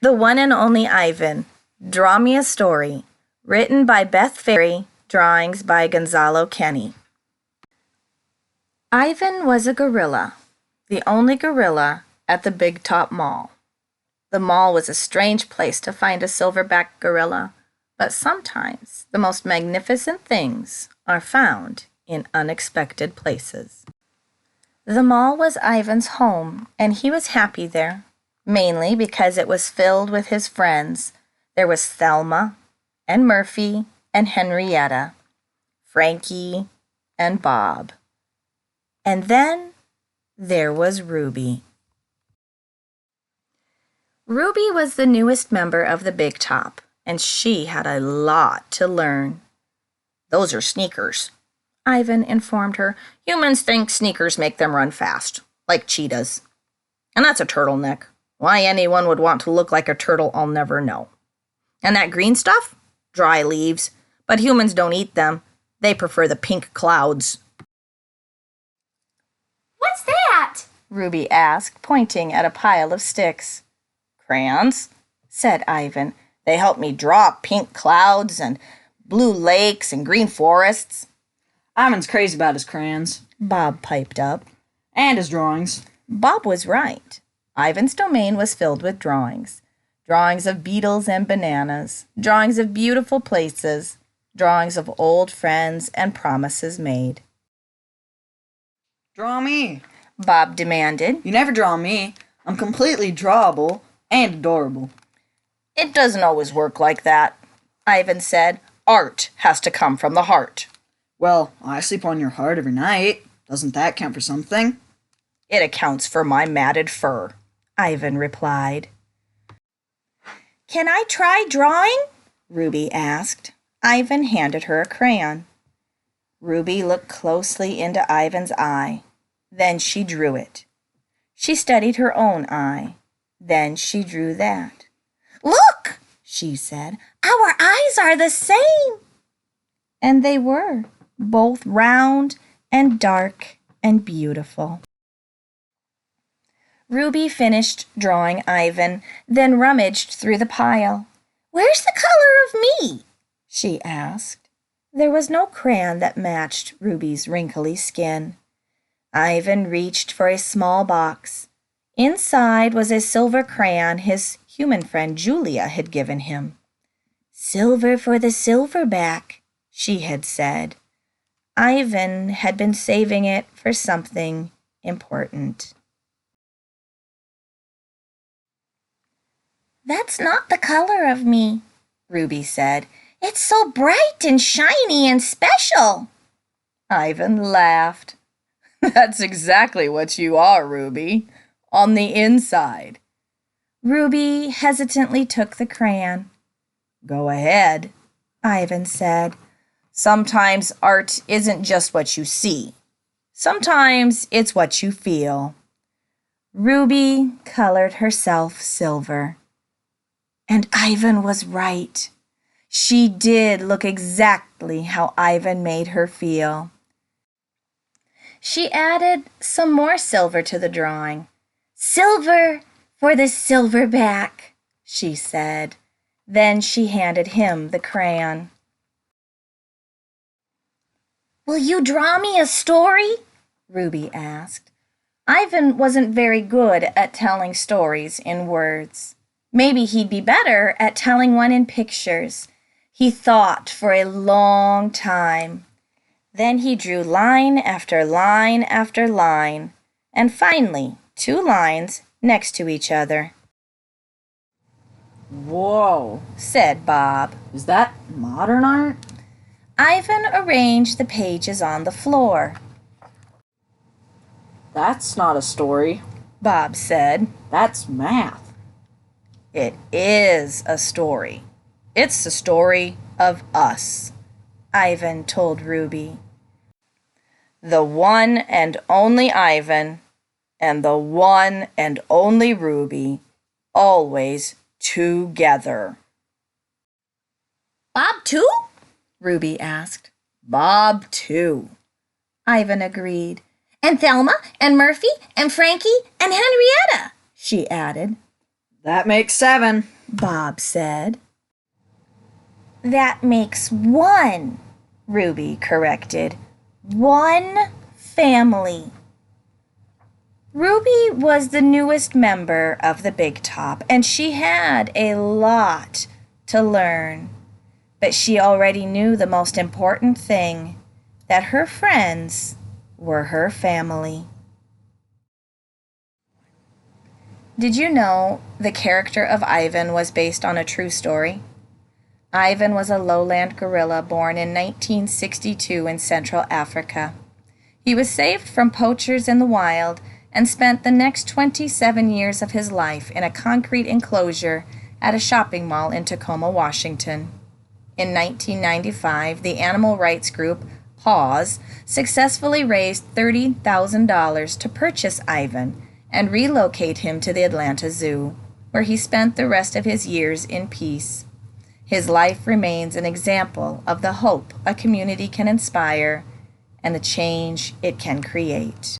The One and Only Ivan, Draw Me a Story, written by Beth, Ferry, drawings by Gonzalo Kenny. Ivan was a gorilla, the only gorilla at the Big Top Mall. The mall was a strange place to find a silverback gorilla, but sometimes the most magnificent things are found in unexpected places. The mall was Ivan's home, and he was happy there, mainly because it was filled with his friends. There was Thelma and Murphy and Henrietta, Frankie and Bob. And then there was Ruby. Ruby was the newest member of the Big Top, and she had a lot to learn. "Those are sneakers," Ivan informed her. "Humans think sneakers make them run fast, like cheetahs. And that's a turtleneck. Why anyone would want to look like a turtle, I'll never know. And that green stuff? Dry leaves. But humans don't eat them. They prefer the pink clouds." "What's that?" Ruby asked, pointing at a pile of sticks. "Crayons," said Ivan. "They help me draw pink clouds and blue lakes and green forests." "Ivan's crazy about his crayons," Bob piped up. "and his drawings." Bob was right. Ivan's domain was filled with drawings. Drawings of beetles and bananas, drawings of beautiful places, drawings of old friends and promises made. "Draw me," Bob demanded. "You never draw me. I'm completely drawable and adorable." "It doesn't always work like that," Ivan said. "Art has to come from the heart." "Well, I sleep on your heart every night. Doesn't that count for something?" "It accounts for my matted fur," Ivan replied. "Can I try drawing?" Ruby asked. Ivan handed her a crayon. Ruby looked closely into Ivan's eye. Then she drew it. She studied her own eye. Then she drew that. "Look," she said, "our eyes are the same." And they were, both round and dark and beautiful. Ruby finished drawing Ivan, then rummaged through the pile. "Where's the color of me?" she asked. There was no crayon that matched Ruby's wrinkly skin. Ivan reached for a small box. Inside was a silver crayon his human friend Julia had given him. "Silver for the silverback," she had said. Ivan had been saving it for something important. "That's not the color of me," Ruby said. "It's so bright and shiny and special." Ivan laughed. "That's exactly what you are, Ruby, on the inside." Ruby hesitantly took the crayon. "Go ahead," Ivan said. "Sometimes art isn't just what you see. Sometimes it's what you feel." Ruby colored herself silver. And Ivan was right. She did look exactly how Ivan made her feel. She added some more silver to the drawing. "Silver for the silverback," she said. Then she handed him the crayon. "Will you draw me a story?" Ruby asked. Ivan wasn't very good at telling stories in words. Maybe he'd be better at telling one in pictures. He thought for a long time. Then he drew line after line after line, and finally 2 lines next to each other. "Whoa," said Bob. "Is that modern art?" Ivan arranged the pages on the floor. "That's not a story," Bob said. "That's math." "It is a story. It's the story of us," Ivan told Ruby. "The one and only Ivan and the one and only Ruby, always together." "Bob too?" Ruby asked. "Bob too," Ivan agreed. "And Thelma and Murphy and Frankie and Henrietta," she added. That makes 7, Bob said. That makes 1, Ruby corrected. 1 family. Ruby was the newest member of the Big Top, and she had a lot to learn. But she already knew the most important thing, that her friends were her family. Did you know the character of Ivan was based on a true story? Ivan was a lowland gorilla born in 1962 in Central Africa. He was saved from poachers in the wild and spent the next 27 years of his life in a concrete enclosure at a shopping mall in Tacoma, Washington. In 1995, the animal rights group PAWS successfully raised $30,000 to purchase Ivan and relocate him to the Atlanta Zoo, where he spent the rest of his years in peace. His life remains an example of the hope a community can inspire and the change it can create.